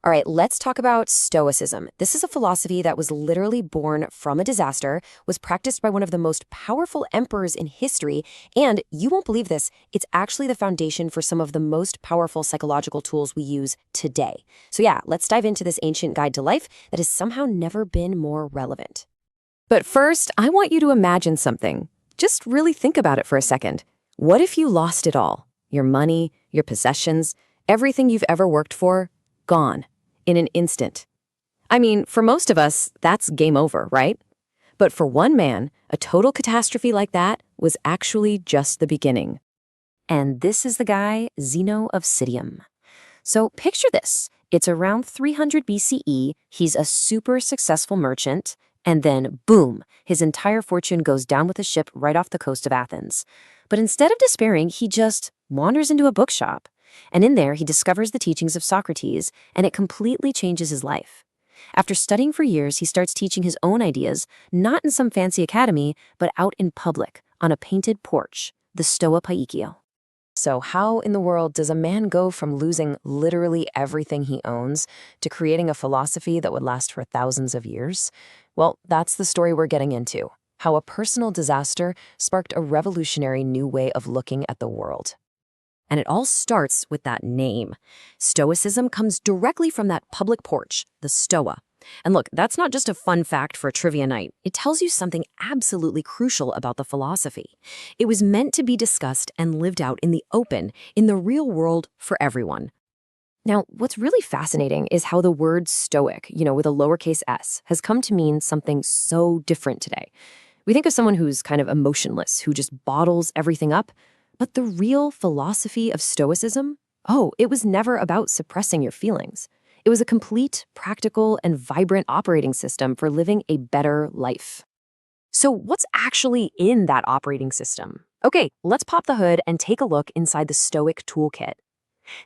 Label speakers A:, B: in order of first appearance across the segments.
A: All right, let's talk about Stoicism. This is a philosophy that was literally born from a disaster, was practiced by one of the most powerful emperors in history, and you won't believe this, it's actually the foundation for some of the most powerful psychological tools we use today. So yeah, let's dive into this ancient guide to life that has somehow never been more relevant. But first, I want you to imagine something. Just really think about it for a second. What if you lost it all? Your money, your possessions, everything you've ever worked for, gone. In an instant. I mean, for most of us, that's game over, right? But for one man, a total catastrophe like that was actually just the beginning. And this is the guy, Zeno of Citium. So picture this. It's around 300 BCE, he's a super successful merchant, and then boom, his entire fortune goes down with a ship right off the coast of Athens. But instead of despairing, he just wanders into a bookshop. And in there, he discovers the teachings of Socrates, and it completely changes his life. After studying for years, he starts teaching his own ideas, not in some fancy academy, but out in public, on a painted porch, the Stoa Paikio. So how in the world does a man go from losing literally everything he owns to creating a philosophy that would last for thousands of years? Well, that's the story we're getting into, how a personal disaster sparked a revolutionary new way of looking at the world. And it all starts with that name. Stoicism comes directly from that public porch, the Stoa. And look, that's not just a fun fact for a trivia night. It tells you something absolutely crucial about the philosophy. It was meant to be discussed and lived out in the open, in the real world for everyone. Now, what's really fascinating is how the word Stoic, with a lowercase s, has come to mean something so different today. We think of someone who's kind of emotionless, who just bottles everything up. But the real philosophy of Stoicism? It was never about suppressing your feelings. It was a complete, practical, and vibrant operating system for living a better life. So what's actually in that operating system? Okay, let's pop the hood and take a look inside the Stoic toolkit.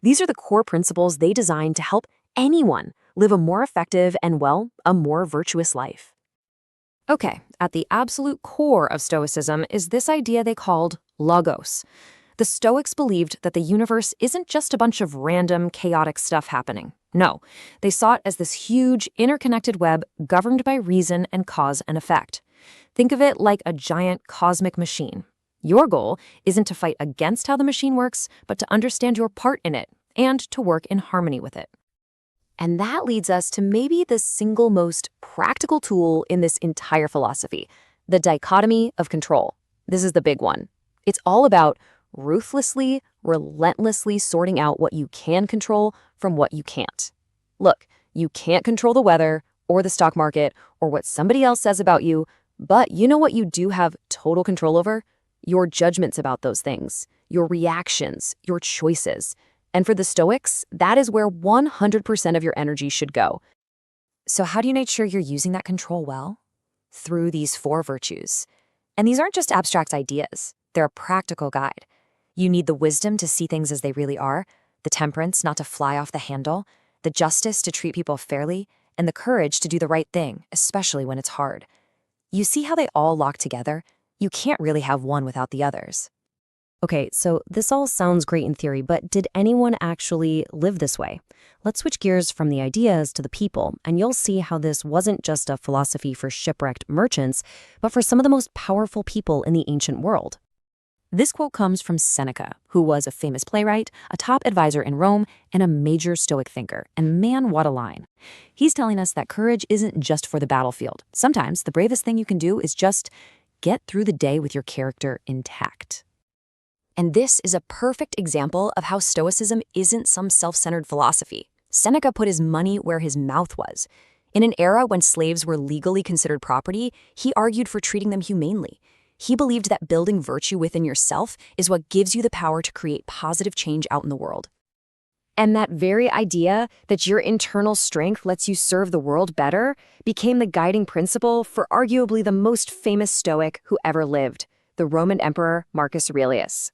A: These are the core principles they designed to help anyone live a more effective and, a more virtuous life. Okay, at the absolute core of Stoicism is this idea they called logos. The Stoics believed that the universe isn't just a bunch of random, chaotic stuff happening. No, they saw it as this huge, interconnected web governed by reason and cause and effect. Think of it like a giant cosmic machine. Your goal isn't to fight against how the machine works, but to understand your part in it and to work in harmony with it. And that leads us to maybe the single most practical tool in this entire philosophy, the dichotomy of control. This is the big one. It's all about ruthlessly, relentlessly sorting out what you can control from what you can't. Look, you can't control the weather or the stock market or what somebody else says about you, but you know what you do have total control over? Your judgments about those things, your reactions, your choices. And for the Stoics, that is where 100% of your energy should go. So how do you make sure you're using that control well? Through these 4 virtues. And these aren't just abstract ideas. They're a practical guide. You need the wisdom to see things as they really are, the temperance not to fly off the handle, the justice to treat people fairly, and the courage to do the right thing, especially when it's hard. You see how they all lock together? You can't really have one without the others. Okay, so this all sounds great in theory, but did anyone actually live this way? Let's switch gears from the ideas to the people, and you'll see how this wasn't just a philosophy for shipwrecked merchants, but for some of the most powerful people in the ancient world. This quote comes from Seneca, who was a famous playwright, a top advisor in Rome, and a major Stoic thinker. And man, what a line. He's telling us that courage isn't just for the battlefield. Sometimes the bravest thing you can do is just get through the day with your character intact. And this is a perfect example of how Stoicism isn't some self-centered philosophy. Seneca put his money where his mouth was. In an era when slaves were legally considered property, he argued for treating them humanely. He believed that building virtue within yourself is what gives you the power to create positive change out in the world. And that very idea that your internal strength lets you serve the world better became the guiding principle for arguably the most famous Stoic who ever lived, the Roman Emperor Marcus Aurelius.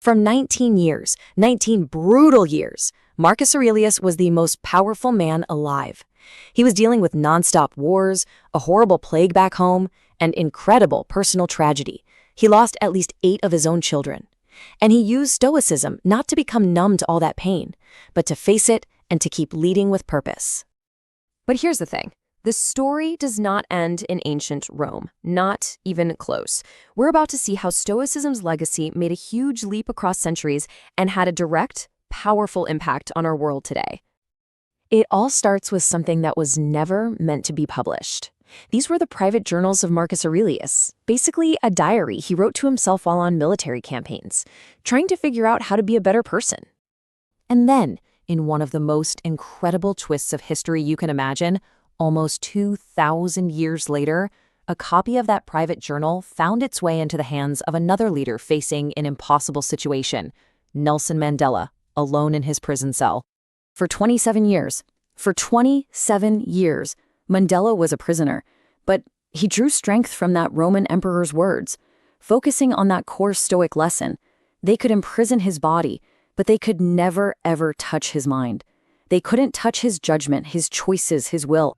A: For 19 brutal years, Marcus Aurelius was the most powerful man alive. He was dealing with nonstop wars, a horrible plague back home, and incredible personal tragedy. He lost at least 8 of his own children. And he used Stoicism not to become numb to all that pain, but to face it and to keep leading with purpose. But here's the thing. The story does not end in ancient Rome, not even close. We're about to see how Stoicism's legacy made a huge leap across centuries and had a direct, powerful impact on our world today. It all starts with something that was never meant to be published. These were the private journals of Marcus Aurelius, basically a diary he wrote to himself while on military campaigns, trying to figure out how to be a better person. And then, in one of the most incredible twists of history you can imagine, almost 2,000 years later, a copy of that private journal found its way into the hands of another leader facing an impossible situation, Nelson Mandela, alone in his prison cell. For 27 years, Mandela was a prisoner, but he drew strength from that Roman emperor's words, focusing on that core Stoic lesson. They could imprison his body, but they could never, ever touch his mind. They couldn't touch his judgment, his choices, his will.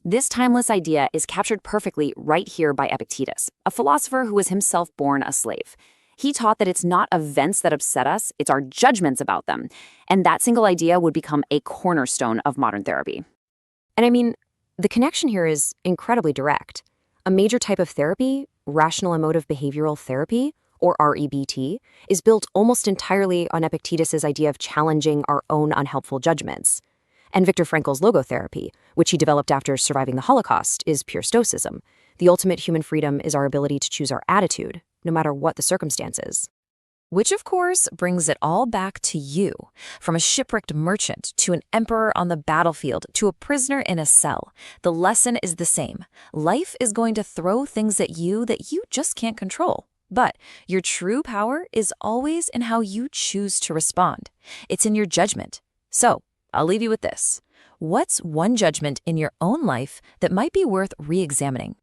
A: This timeless idea is captured perfectly right here by Epictetus, a philosopher who was himself born a slave. He taught that it's not events that upset us, it's our judgments about them. And that single idea would become a cornerstone of modern therapy. And I mean, the connection here is incredibly direct. A major type of therapy, rational emotive behavioral therapy, or REBT, is built almost entirely on Epictetus's idea of challenging our own unhelpful judgments. And Viktor Frankl's logotherapy, which he developed after surviving the Holocaust, is pure Stoicism. The ultimate human freedom is our ability to choose our attitude, no matter what the circumstances. Which, of course, brings it all back to you. From a shipwrecked merchant to an emperor on the battlefield to a prisoner in a cell, the lesson is the same. Life is going to throw things at you that you just can't control. But your true power is always in how you choose to respond. It's in your judgment. So, I'll leave you with this. What's one judgment in your own life that might be worth re-examining?